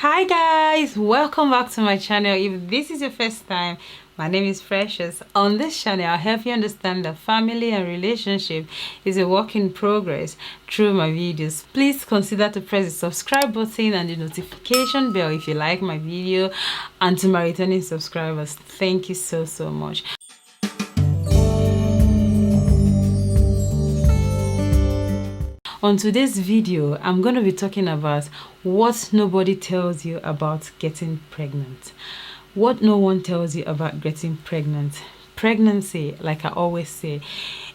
Hi guys, welcome back to my channel. If this is your first time, my name is Precious. On this channel, I'll help you understand that family and relationship is a work in progress through my videos. Please consider to press the subscribe button and the notification bell if you like my video, and to my returning subscribers, thank you so much. On today's video, I'm going to be talking about what nobody tells you about getting pregnant. What no one tells you about getting pregnant. Pregnancy, like I always say,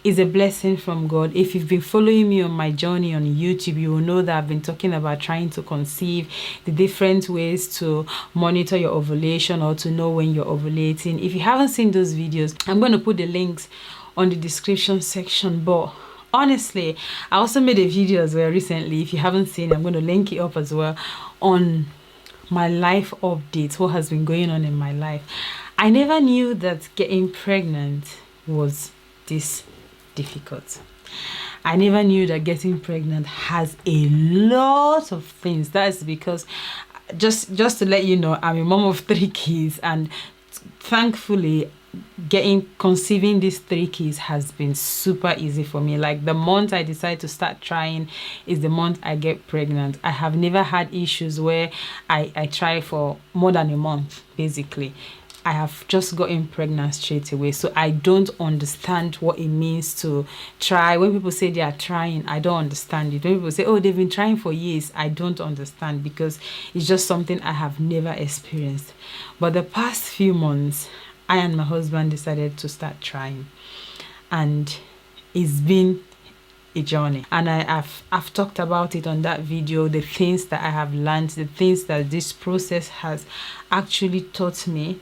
is a blessing from God. If you've been following me on my journey on YouTube, you will know that I've been talking about trying to conceive, the different ways to monitor your ovulation or to know when you're ovulating. If you haven't seen those videos, I'm going to put the links on the description section. But honestly, I also made a video as well recently. If you haven't seen it, I'm going to link it up as well on my life updates, what has been going on in my life. I never knew that getting pregnant was this difficult. I never knew that getting pregnant has a lot of things. That's because just to let you know, I'm a mom of 3 kids, and thankfully conceiving these 3 kids has been super easy for me. Like, the month I decide to start trying is the month I get pregnant. I have never had issues where I try for more than a month. Basically, I have just gotten pregnant straight away. So I don't understand what it means to try. When people say they are trying, I don't understand it. When people say, oh, they've been trying for years, I don't understand, because it's just something I have never experienced. But the past few months, I and my husband decided to start trying, and it's been a journey. And I've talked about it on that video, the things that I have learned, the things that this process has actually taught me.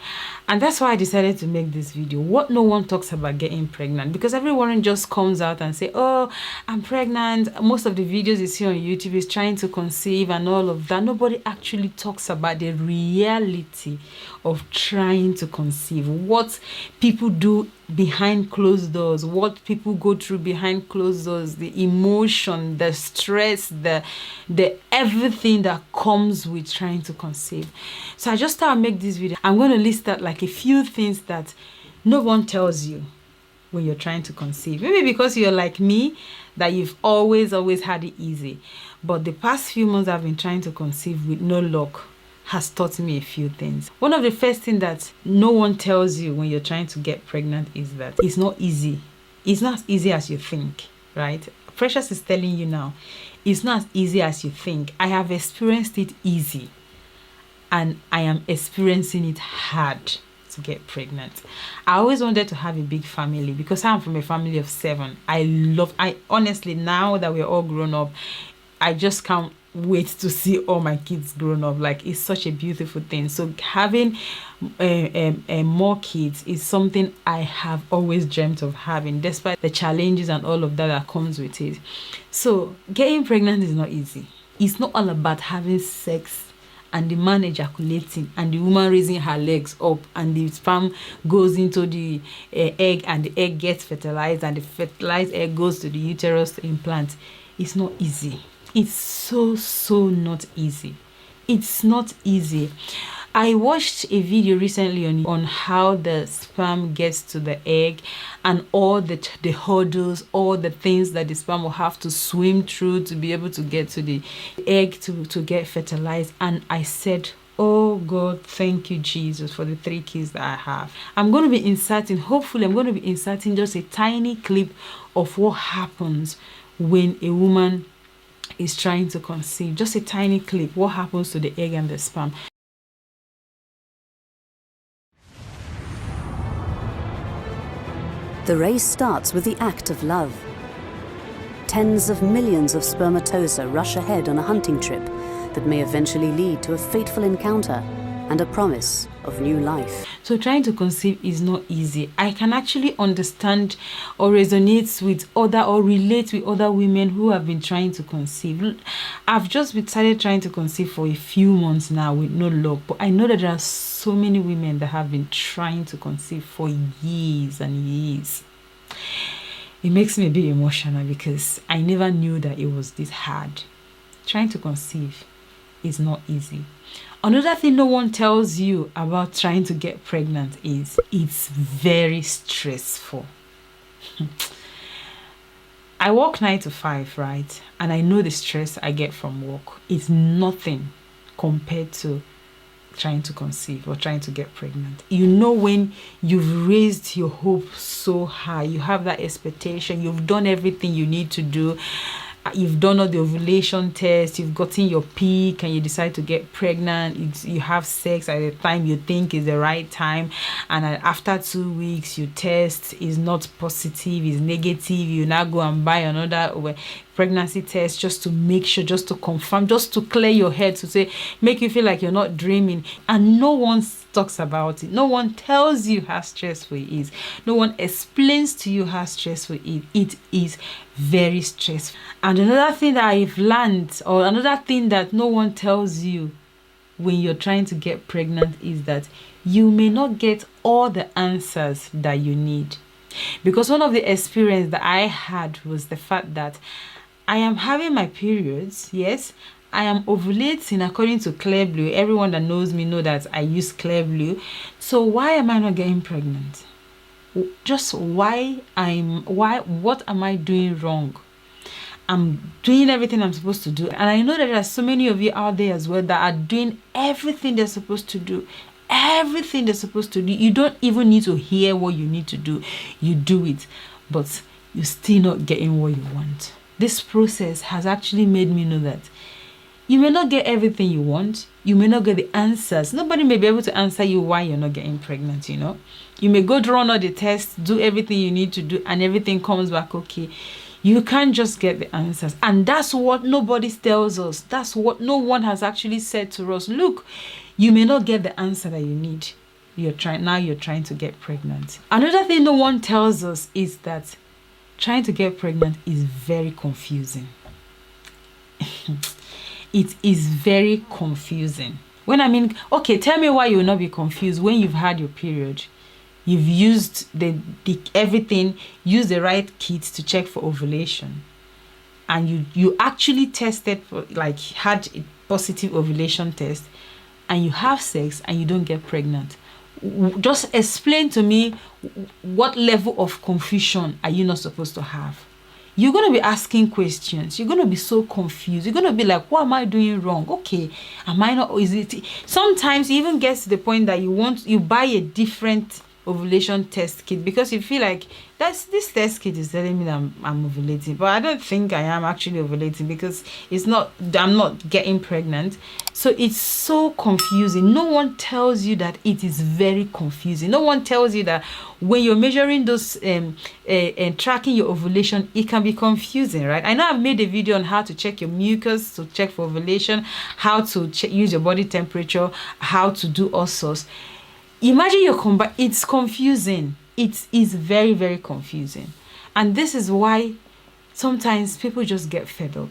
And that's why I decided to make this video. What no one talks about getting pregnant, because everyone just comes out and say, oh, I'm pregnant. Most of the videos you see on YouTube is trying to conceive and all of that. Nobody actually talks about the reality of trying to conceive, what people do behind closed doors, what people go through behind closed doors, the emotion, the stress, the everything that comes with trying to conceive. So I just thought I'd make this video. I'm going to list out like a few things that no one tells you when you're trying to conceive. Maybe because you're like me, that you've always had it easy. But the past few months I've been trying to conceive with no luck has taught me a few things. One of the first things that no one tells you when you're trying to get pregnant is that it's not easy. It's not as easy as you think, right? Precious is telling you now, it's not as easy as you think. I have experienced it easy, and I am experiencing it hard to get pregnant. I always wanted to have a big family because I'm from a family of 7. I honestly, now that we're all grown up, I just can't wait to see all my kids grown up. Like, it's such a beautiful thing. So having more kids is something I have always dreamt of having, despite the challenges and all of that comes with it. So getting pregnant is not easy. It's not all about having sex and the man ejaculating and the woman raising her legs up and the sperm goes into the egg and the egg gets fertilized and the fertilized egg goes to the uterus to implant. It's not easy. It's so not easy. It's not easy. I watched a video recently on how the sperm gets to the egg and all the hurdles, all the things that the sperm will have to swim through to be able to get to the egg to get fertilized. And I said, oh God, thank you, Jesus, for the 3 kids that I have. I'm going to be inserting, hopefully I'm going to be inserting just a tiny clip of what happens when a woman is trying to conceive. Just a tiny clip, what happens to the egg and the sperm. The race starts with the act of love. Tens of millions of spermatozoa rush ahead on a hunting trip that may eventually lead to a fateful encounter and a promise of new life. So trying to conceive is not easy. I can actually understand or resonate with or relate with other women who have been trying to conceive. I've just started trying to conceive for a few months now with no luck, but I know that there are so many women that have been trying to conceive for years and years. It makes me a bit emotional because I never knew that it was this hard. Trying to conceive is not easy. Another thing no one tells you about trying to get pregnant is it's very stressful. I work 9 to 5, right? And I know the stress I get from work is nothing compared to trying to conceive or trying to get pregnant. You know, when you've raised your hope so high, you have that expectation, you've done everything you need to do, you've done all the ovulation tests, you've gotten your peak, and you decide to get pregnant. You have sex at the time you think is the right time, and after 2 weeks you test, is not positive, is negative. You now go and buy another pregnancy test just to make sure, just to confirm, just to clear your head, to say, make you feel like you're not dreaming. And no one talks about it. No one tells you how stressful it is. No one explains to you how stressful it is. Very stressful. And another thing that I've learned, or another thing that no one tells you when you're trying to get pregnant, is that you may not get all the answers that you need. Because one of the experiences that I had was the fact that I am having my periods, yes, I am ovulating according to Clear Blue. Everyone that knows me know that I use Clear Blue. So why am I not getting pregnant? Just what am I doing wrong? I'm doing everything I'm supposed to do. And I know that there are so many of you out there as well that are doing everything they're supposed to do. Everything they're supposed to do. You don't even need to hear what you need to do. You do it. But you're still not getting what you want. This process has actually made me know that you may not get everything you want. You may not get the answers. Nobody may be able to answer you why you're not getting pregnant, you know. You may go through all the tests, do everything you need to do, and everything comes back okay. You can't just get the answers. And that's what nobody tells us. That's what no one has actually said to us. Look, you may not get the answer that you need. You're trying to get pregnant. Another thing no one tells us is that trying to get pregnant is very confusing. It is very confusing. When I mean, okay, tell me why you will not be confused when you've had your period. You've used everything, used the right kit to check for ovulation, and you actually tested for, like, had a positive ovulation test, and you have sex and you don't get pregnant. Just explain to me, what level of confusion are you not supposed to have? You're going to be asking questions. You're going to be so confused. You're going to be like, what am I doing wrong? Okay, am I not? Is it? Sometimes it even gets to the point that you buy a different ovulation test kit because you feel like this test kit is telling me that I'm ovulating, but I don't think I am actually ovulating because I'm not getting pregnant. So it's so confusing. No one tells you that it is very confusing. No one tells you that when you're measuring those and tracking your ovulation, it can be confusing, right? I know I've made a video on how to check your mucus, to check for ovulation, how to use your body temperature, how to do all sorts. Imagine it's confusing. It is very, very confusing. And this is why sometimes people just get fed up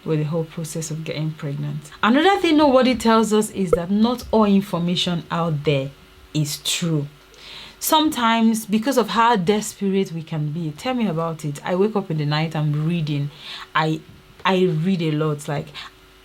with the whole process of getting pregnant. Another thing nobody tells us is that not all information out there is true. Sometimes, because of how desperate we can be, tell me about it. I wake up in the night, I'm reading. I read a lot. Like,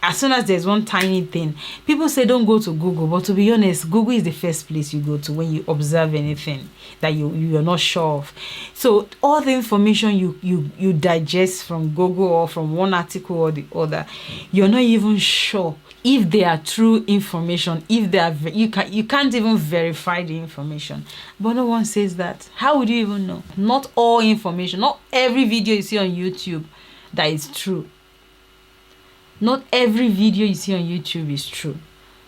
as soon as there's one tiny thing, people say don't go to Google, but to be honest, Google is the first place you go to when you observe anything that you're not sure of. So all the information you digest from Google or from one article or the other, you're not even sure if they are true information, if they are, you can't even verify the information. But no one says that. How would you even know? Not all information, not every video you see on YouTube that is true. Not every video you see on YouTube is true.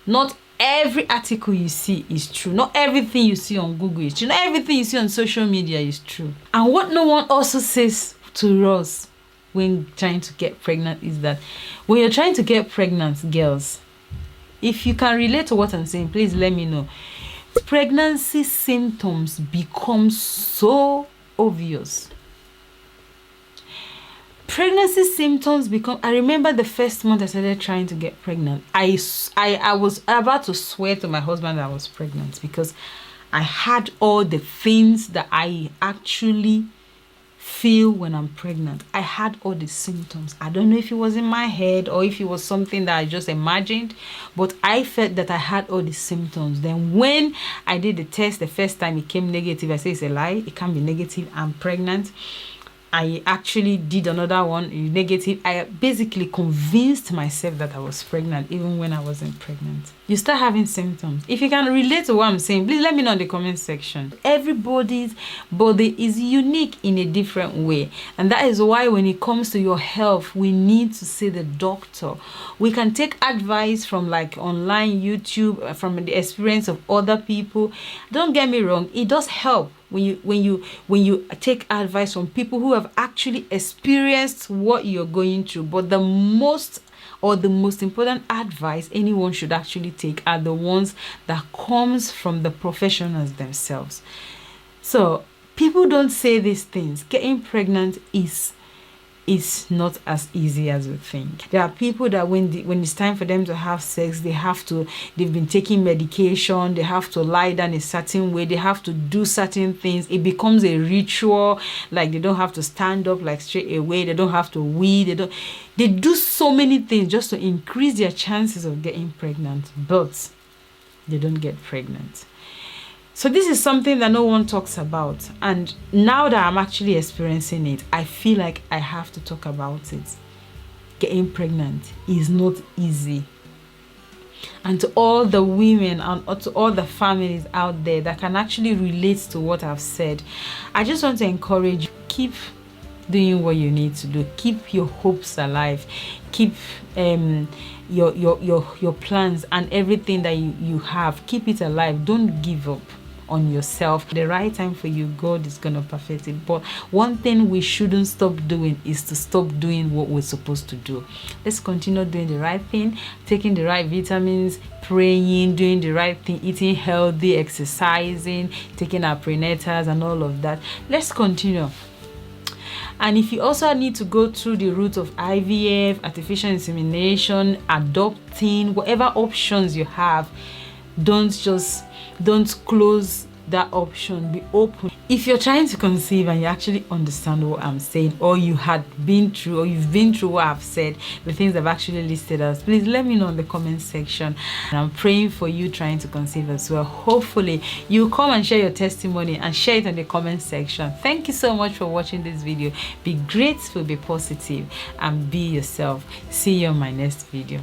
Not every article you see is true. Not everything you see on Google is true. Not everything you see on social media is true. And what no one also says to us when trying to get pregnant is that when you're trying to get pregnant, girls, if you can relate to what I'm saying, please let me know. Pregnancy symptoms become so obvious. Pregnancy symptoms become... I remember the first month I started trying to get pregnant. I was about to swear to my husband that I was pregnant because I had all the things that I actually feel when I'm pregnant. I had all the symptoms. I don't know if it was in my head or if it was something that I just imagined, but I felt that I had all the symptoms. Then when I did the test the first time, it came negative. I said, it's a lie, it can't be negative, I'm pregnant. I actually did another one, negative. I basically convinced myself that I was pregnant even when I wasn't pregnant. You start having symptoms. If you can relate to what I'm saying, please let me know in the comment section. Everybody's body is unique in a different way, and that is why when it comes to your health, we need to see the doctor. We can take advice from like online YouTube, from the experience of other people. Don't get me wrong, it does help when you take advice from people who have actually experienced what you're going through. But the most important advice anyone should actually take are the ones that comes from the professionals themselves. So people don't say these things. Getting pregnant is not as easy as we think. There are people that when it's time for them to have sex, they've been taking medication, they have to lie down a certain way, they have to do certain things. It becomes a ritual. Like they don't have to stand up like straight away, they don't have to wee, they do so many things just to increase their chances of getting pregnant, but they don't get pregnant. So this is something that no one talks about, and now that I'm actually experiencing it, I feel like I have to talk about it. Getting pregnant is not easy. And to all the women and to all the families out there that can actually relate to what I've said, I just want to encourage you, keep doing what you need to do. Keep your hopes alive. Keep your plans and everything that you have. Keep it alive. Don't give up on yourself. The right time for you, God is gonna perfect it. But one thing we shouldn't stop doing is to stop doing what we're supposed to do. Let's continue doing the right thing, taking the right vitamins, praying, doing the right thing, eating healthy, exercising, taking our prenatals and all of that. Let's continue. And if you also need to go through the route of IVF, artificial insemination, adopting, whatever options you have, don't close that option. Be open. If you're trying to conceive and you actually understand what I'm saying, or you've been through what I've said, the things I've actually listed as, please let me know in the comment section. And I'm praying for you trying to conceive as well. Hopefully you come and share your testimony and share it in the comment section. Thank you so much for watching this video. Be grateful, be positive, and be yourself. See you on my next video.